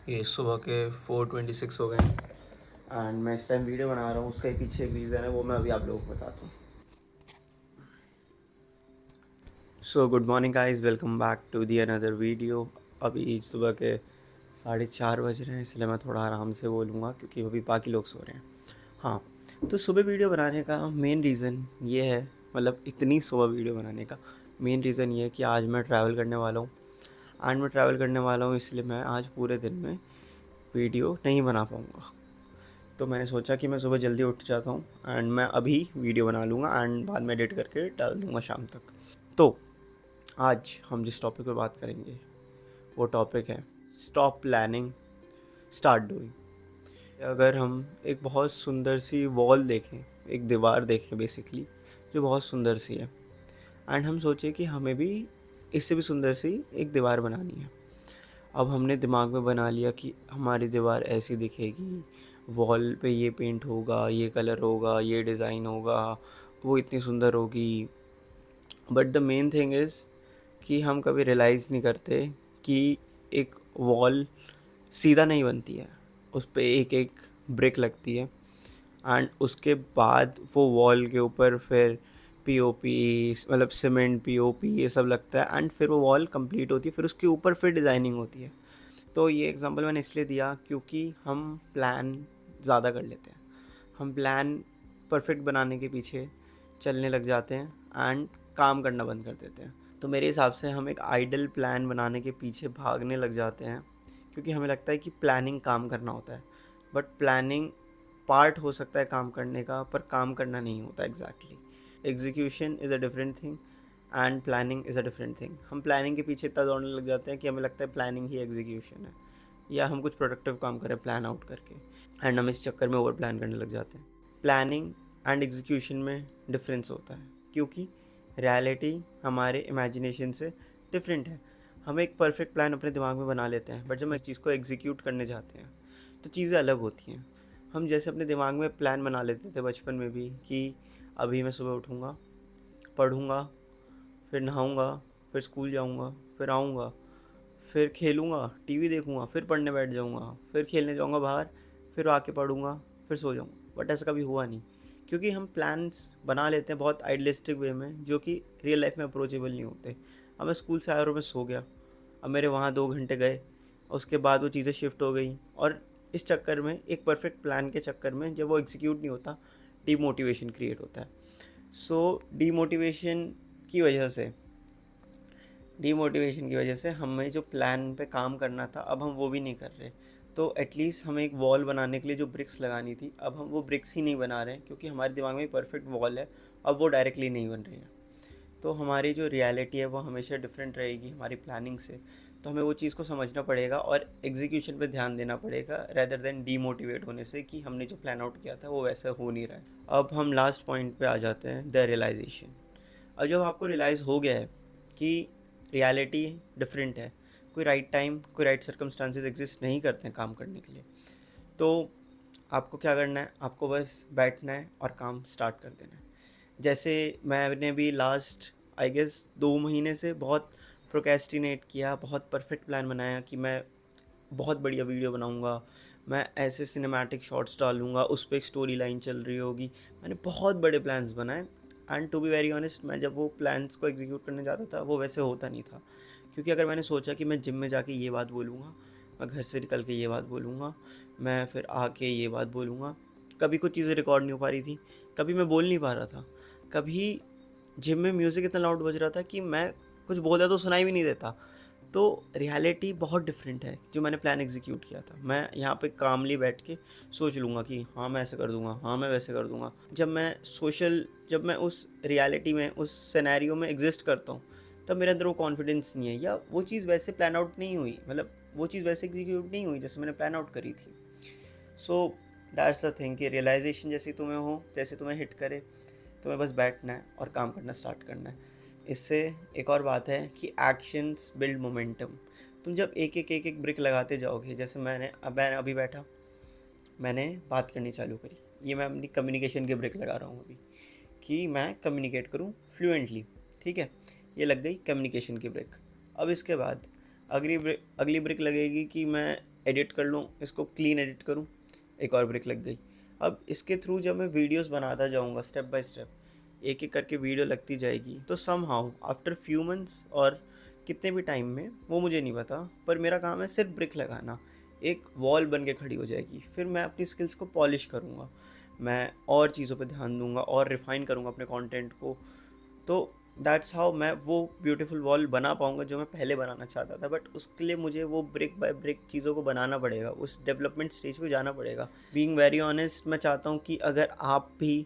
ये सुबह के 4:26 हो गए एंड मैं इस टाइम वीडियो बना रहा हूँ। उसका पीछे एक रीज़न है, वो मैं अभी आप लोगों को बताता हूँ। So good morning guys, welcome back to the another video. अभी सुबह के 4:30 बज रहे हैं, इसलिए मैं थोड़ा आराम से बोलूँगा क्योंकि अभी बाकी लोग सो रहे हैं। हाँ, तो सुबह वीडियो बनाने का मेन रीज़न ये है, मतलब इतनी सुबह वीडियो बनाने का मेन रीज़न ये है कि आज मैं ट्रैवल करने वाला हूँ। एंड मैं ट्रैवल करने वाला हूँ, इसलिए मैं आज पूरे दिन में वीडियो नहीं बना पाऊँगा। तो मैंने सोचा कि मैं सुबह जल्दी उठ जाता हूँ एंड मैं अभी वीडियो बना लूँगा एंड बाद में एडिट करके डाल दूँगा शाम तक। तो आज हम जिस टॉपिक पर बात करेंगे वो टॉपिक है स्टॉप प्लानिंग, स्टार्ट डूइंग। अगर हम एक बहुत सुंदर सी वॉल देखें, एक दीवार देखें बेसिकली, जो बहुत सुंदर सी है, एंड हम सोचें कि हमें भी इससे भी सुंदर सी एक दीवार बनानी है। अब हमने दिमाग में बना लिया कि हमारी दीवार ऐसी दिखेगी, वॉल पे ये पेंट होगा, ये कलर होगा, ये डिज़ाइन होगा, वो इतनी सुंदर होगी। But the main thing is कि हम कभी रियलाइज़ नहीं करते कि एक वॉल सीधा नहीं बनती है, उस पे एक एक ब्रिक लगती है एंड उसके बाद वो वॉल के ऊपर फिर पीओपी, मतलब सीमेंट पीओपी ये सब लगता है एंड फिर वो वॉल कंप्लीट होती है, फिर उसके ऊपर फिर डिज़ाइनिंग होती है। तो ये एग्जांपल मैंने इसलिए दिया क्योंकि हम प्लान ज़्यादा कर लेते हैं। हम प्लान परफेक्ट बनाने के पीछे चलने लग जाते हैं एंड काम करना बंद कर देते हैं। तो मेरे हिसाब से हम एक आइडल प्लान बनाने के पीछे भागने लग जाते हैं क्योंकि हमें लगता है कि प्लानिंग काम करना होता है। बट प्लानिंग पार्ट हो सकता है काम करने का, पर काम करना नहीं होता exactly. Execution is a different thing and planning is a different thing. हम प्लानिंग के पीछे इतना दौड़ने लग जाते हैं कि हमें लगता है प्लानिंग ही एग्जीक्यूशन है, या हम कुछ प्रोडक्टिव काम करें प्लान आउट करके, एंड हम इस चक्कर में ओवर प्लान करने लग जाते हैं। प्लानिंग एंड एग्जीक्यूशन में डिफरेंस होता है क्योंकि रियलिटी हमारे इमेजिनेशन से डिफरेंट है। हम एक परफेक्ट प्लान अपने दिमाग में बना लेते हैं, बट जब हम इस चीज़ को एग्जीक्यूट करने जाते हैं तो चीज़ें अलग होती हैं। हम जैसे अपने दिमाग में प्लान बना लेते थे बचपन में भी कि अभी मैं सुबह उठूँगा, पढ़ूँगा, फिर नहाऊँगा, फिर स्कूल जाऊँगा, फिर आऊँगा, फिर खेलूँगा, टीवी देखूँगा, फिर पढ़ने बैठ जाऊँगा, फिर खेलने जाऊँगा बाहर, फिर आके पढ़ूँगा, फिर सो जाऊँगा। बट ऐसा कभी हुआ नहीं क्योंकि हम प्लान्स बना लेते हैं बहुत आइडियलिस्टिक वे में, जो कि रियल लाइफ में अप्रोचेबल नहीं होते। अब मैं स्कूल से आया और मैं सो गया, अब मेरे वहाँ 2 घंटे गए, उसके बाद वो चीज़ें शिफ्ट हो गई, और इस चक्कर में, एक परफेक्ट प्लान के चक्कर में, जब वो एग्जीक्यूट नहीं होता, डीमोटिवेशन क्रिएट होता है। सो डीमोटिवेशन की वजह से हमें जो प्लान पे काम करना था, अब हम वो भी नहीं कर रहे। तो एटलीस्ट हमें एक वॉल बनाने के लिए जो ब्रिक्स लगानी थी, अब हम वो ब्रिक्स ही नहीं बना रहे हैं क्योंकि हमारे दिमाग में परफेक्ट वॉल है, अब वो डायरेक्टली नहीं बन रही है। तो हमारी जो रियलिटी है वो हमेशा डिफरेंट रहेगी हमारी प्लानिंग से। तो हमें वो चीज़ को समझना पड़ेगा और एग्जीक्यूशन पे ध्यान देना पड़ेगा, रेदर देन डीमोटिवेट होने से कि हमने जो प्लान आउट किया था वो वैसा हो नहीं रहा है। अब हम लास्ट पॉइंट पे आ जाते हैं, द रियलाइजेशन। अब जब आपको रियलाइज़ हो गया है कि रियलिटी डिफरेंट है, कोई राइट टाइम, कोई राइट सर्कमस्टांसेस एग्जिस्ट नहीं करते हैं काम करने के लिए, तो आपको क्या करना है? आपको बस बैठना है और काम स्टार्ट कर देना है। जैसे मैंने भी लास्ट आई गेस 2 महीने से बहुत प्रोकेस्टिनेट किया, बहुत परफेक्ट प्लान बनाया कि मैं बहुत बढ़िया वीडियो बनाऊंगा, मैं ऐसे सिनेमैटिक शॉट्स डालूंगा, उस पर एक स्टोरी लाइन चल रही होगी। मैंने बहुत बड़े प्लान्स बनाए and to be very honest, मैं जब वो प्लान्स को एग्जीक्यूट करने जाता था वो वैसे होता नहीं था। क्योंकि अगर मैंने सोचा कि मैं जिम में जाके ये बात बोलूँगा, मैं घर से निकल के ये बात बोलूँगा, मैं फिर आके ये बात बोलूँगा, कभी कुछ चीज़ें रिकॉर्ड नहीं हो पा रही थी, कभी मैं बोल नहीं पा रहा था, कभी जिम में म्यूज़िक इतना लाउड बज रहा था कि मैं कुछ बोला तो सुनाई भी नहीं देता। तो रियलिटी बहुत डिफरेंट है। जो मैंने प्लान एग्जीक्यूट किया था, मैं यहाँ पे कामली बैठ के सोच लूँगा कि हाँ मैं ऐसे कर दूँगा, हाँ मैं वैसे कर दूँगा। जब मैं उस रियलिटी में, उस सिनेरियो में एग्जिस्ट करता हूँ, तब मेरे अंदर वो कॉन्फिडेंस नहीं है, या वो चीज़ वैसे प्लान आउट नहीं हुई, मतलब वो चीज़ वैसे एग्जीक्यूट नहीं हुई जैसे मैंने प्लान आउट करी थी। सो दैट्स द थिंग कि रियलाइजेशन जैसी तुम्हें हो, जैसे तुम्हें हिट करे, तुम्हें बस बैठना है और काम करना स्टार्ट करना है। इससे एक और बात है कि एक्शंस बिल्ड मोमेंटम। तुम जब एक एक ब्रिक लगाते जाओगे, जैसे मैं अभी बैठा, मैंने बात करनी चालू करी, ये मैं अपनी कम्युनिकेशन की ब्रिक लगा रहा हूँ अभी, कि मैं कम्युनिकेट करूँ फ्लुएंटली। ठीक है, ये लग गई कम्युनिकेशन की ब्रिक। अब इसके बाद अगली ब्रिक लगेगी कि मैं एडिट कर लूँ, इसको क्लीन एडिट करूँ, एक और ब्रिक लग गई। अब इसके थ्रू जब मैं वीडियोस बनाता जाऊँगा स्टेप बाय स्टेप, एक एक करके वीडियो लगती जाएगी, तो somehow after few months और कितने भी टाइम में, वो मुझे नहीं पता, पर मेरा काम है सिर्फ ब्रिक लगाना, एक वॉल बन के खड़ी हो जाएगी। फिर मैं अपनी स्किल्स को पॉलिश करूँगा, मैं और चीज़ों पे ध्यान दूंगा और रिफ़ाइन करूँगा अपने कंटेंट को। तो दैट्स हाउ मैं वो ब्यूटीफुल वॉल बना पाऊँगा जो मैं पहले बनाना चाहता था। बट उसके लिए मुझे वो ब्रिक बाय ब्रिक चीज़ों को बनाना पड़ेगा, उस डेवलपमेंट स्टेज पे जाना पड़ेगा। बीइंग वेरी ऑनेस्ट, मैं चाहता हूँ कि अगर आप भी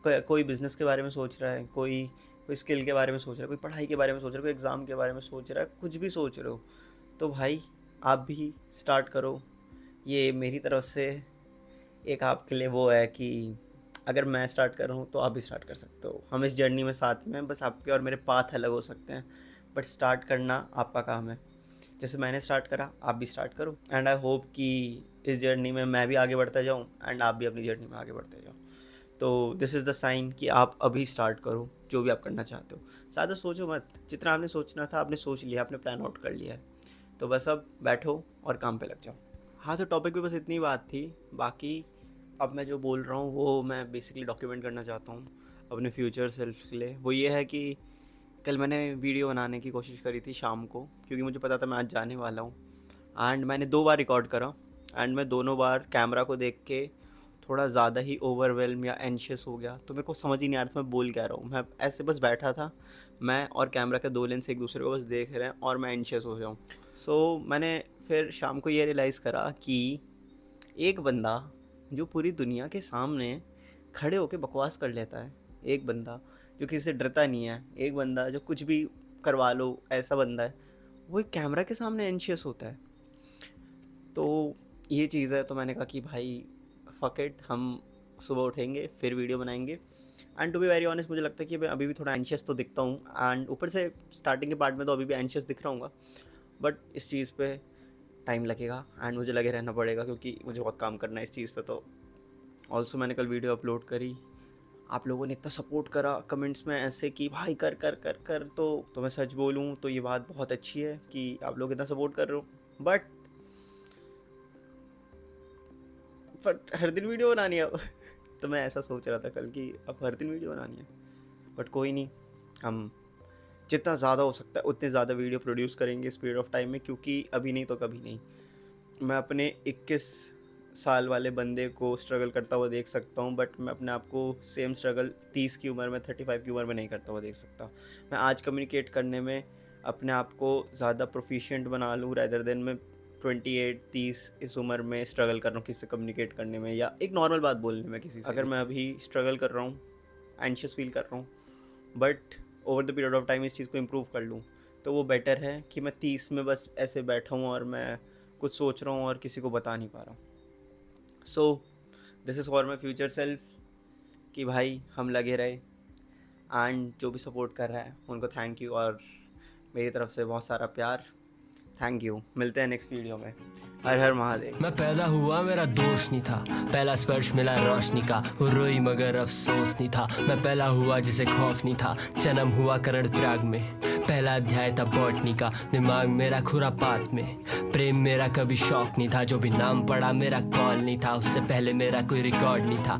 कोई बिज़नेस के बारे में सोच रहा है, कोई कोई स्किल के बारे में सोच रहा है, कोई पढ़ाई के बारे में सोच रहा है, कोई एग्ज़ाम के बारे में सोच रहा है, कुछ भी सोच रहे हो, तो भाई आप भी स्टार्ट करो। ये मेरी तरफ से एक आपके लिए वो है कि अगर मैं स्टार्ट कर रहा हूँ तो आप भी स्टार्ट कर सकते हो। हम इस जर्नी में साथ में हैं, बस आपके और मेरे पाथ अलग हो सकते हैं, बट स्टार्ट करना आपका काम है। जैसे मैंने स्टार्ट करा, आप भी स्टार्ट करो। एंड आई होप कि इस जर्नी में मैं भी आगे बढ़ता जाऊँ एंड आप भी अपनी जर्नी में आगे बढ़ते जाओ। तो दिस इज़ द साइन कि आप अभी स्टार्ट करो जो भी आप करना चाहते हो। ज़्यादा सोचो मत, जितना आपने सोचना था आपने सोच लिया, आपने प्लान आउट कर लिया है, तो बस अब बैठो और काम पे लग जाओ। हाँ, तो टॉपिक पे बस इतनी बात थी। बाकी अब मैं जो बोल रहा हूँ वो मैं बेसिकली डॉक्यूमेंट करना चाहता हूँ अपने फ्यूचर सेल्फ के लिए। वो ये है कि कल मैंने वीडियो बनाने की कोशिश करी थी शाम को, क्योंकि मुझे पता था मैं आज जाने वाला हूँ। एंड मैंने 2 बार रिकॉर्ड करा, एंड मैं दोनों बार कैमरा को देख के थोड़ा ज़्यादा ही ओवरवेल्म या एंशियस हो गया। तो मेरे को समझ ही नहीं आ रहा था मैं बोल क्या रहा हूँ। मैं ऐसे बस बैठा था, मैं और कैमरा के 2 लेंस एक दूसरे को बस देख रहे हैं और मैं एंशियस हो जाऊँ। सो मैंने फिर शाम को ये रियलाइज़ करा कि एक बंदा जो पूरी दुनिया के सामने खड़े होकर बकवास कर लेता है, एक बंदा जो किसी से डरता नहीं है, एक बंदा जो कुछ भी करवा लो ऐसा बंदा है, वो एक कैमरा के सामने एंशियस होता है। तो ये चीज़ है। तो मैंने कहा कि भाई फक इट, हम सुबह उठेंगे फिर वीडियो बनाएंगे। And to be very honest, मुझे लगता है कि मैं अभी भी थोड़ा एंशियस तो दिखता हूँ, एंड ऊपर से स्टार्टिंग के पार्ट में तो अभी भी एंशियस दिख रहा हूँ, बट इस चीज़ पे टाइम लगेगा एंड मुझे लगे रहना पड़ेगा, क्योंकि मुझे बहुत काम करना है इस चीज़ पे। तो ऑल्सो मैंने कल वीडियो अपलोड करी, आप लोगों ने इतना सपोर्ट करा कमेंट्स में ऐसे कि भाई कर कर कर कर। तो मैं सच बोलूँ तो ये बात बहुत अच्छी है कि आप लोग इतना सपोर्ट कर रहे हो, बट हर दिन वीडियो बनानी है अब। तो मैं ऐसा सोच रहा था कल कि अब हर दिन वीडियो बनानी है, बट कोई नहीं, हम जितना ज़्यादा हो सकता है उतने ज़्यादा वीडियो प्रोड्यूस करेंगे इस पीरियड ऑफ टाइम में, क्योंकि अभी नहीं तो कभी नहीं। मैं अपने 21 साल वाले बंदे को स्ट्रगल करता हुआ देख सकता हूँ, बट मैं अपने आप को सेम स्ट्रगल 30 की उम्र में, 35 की उम्र में नहीं करता हुआ देख सकता। मैं आज कम्युनिकेट करने में अपने आप को ज़्यादा प्रोफिशिएंट बना लूँ, रैदर देन मैं 28-30 इस उम्र में स्ट्रगल कर रहा हूँ किसी से कम्युनिकेट करने में या एक नॉर्मल बात बोलने में किसी से। अगर मैं अभी स्ट्रगल कर रहा हूँ, एंशियस फील कर रहा हूँ, but over the period of time इस चीज़ को इम्प्रूव कर लूँ, तो वो बेटर है कि मैं 30 में बस ऐसे बैठा हूँ और मैं कुछ सोच रहा हूँ और किसी को बता नहीं पा रहा हूँ। So this is for my future self कि भाई हम लगे रहे, एंड जो भी सपोर्ट कर रहा है उनको थैंक यू, और मेरी तरफ से बहुत सारा प्यार। थैंक यू, मिलते हैं नेक्स्ट वीडियो में। हर हर महादेव। मैं पैदा हुआ मेरा दोष नहीं था, पहला स्पर्श मिला रोशनी का, रोई मगर अफसोस नहीं था। मैं पहला हुआ जिसे खौफ नहीं था, जन्म हुआ करण त्याग में, पहला अध्याय था बॉटनी का। दिमाग मेरा खुरापात में, प्रेम मेरा कभी शौक नहीं था, जो भी नाम पड़ा मेरा कॉल नहीं था, उससे पहले मेरा कोई रिकॉर्ड नहीं था।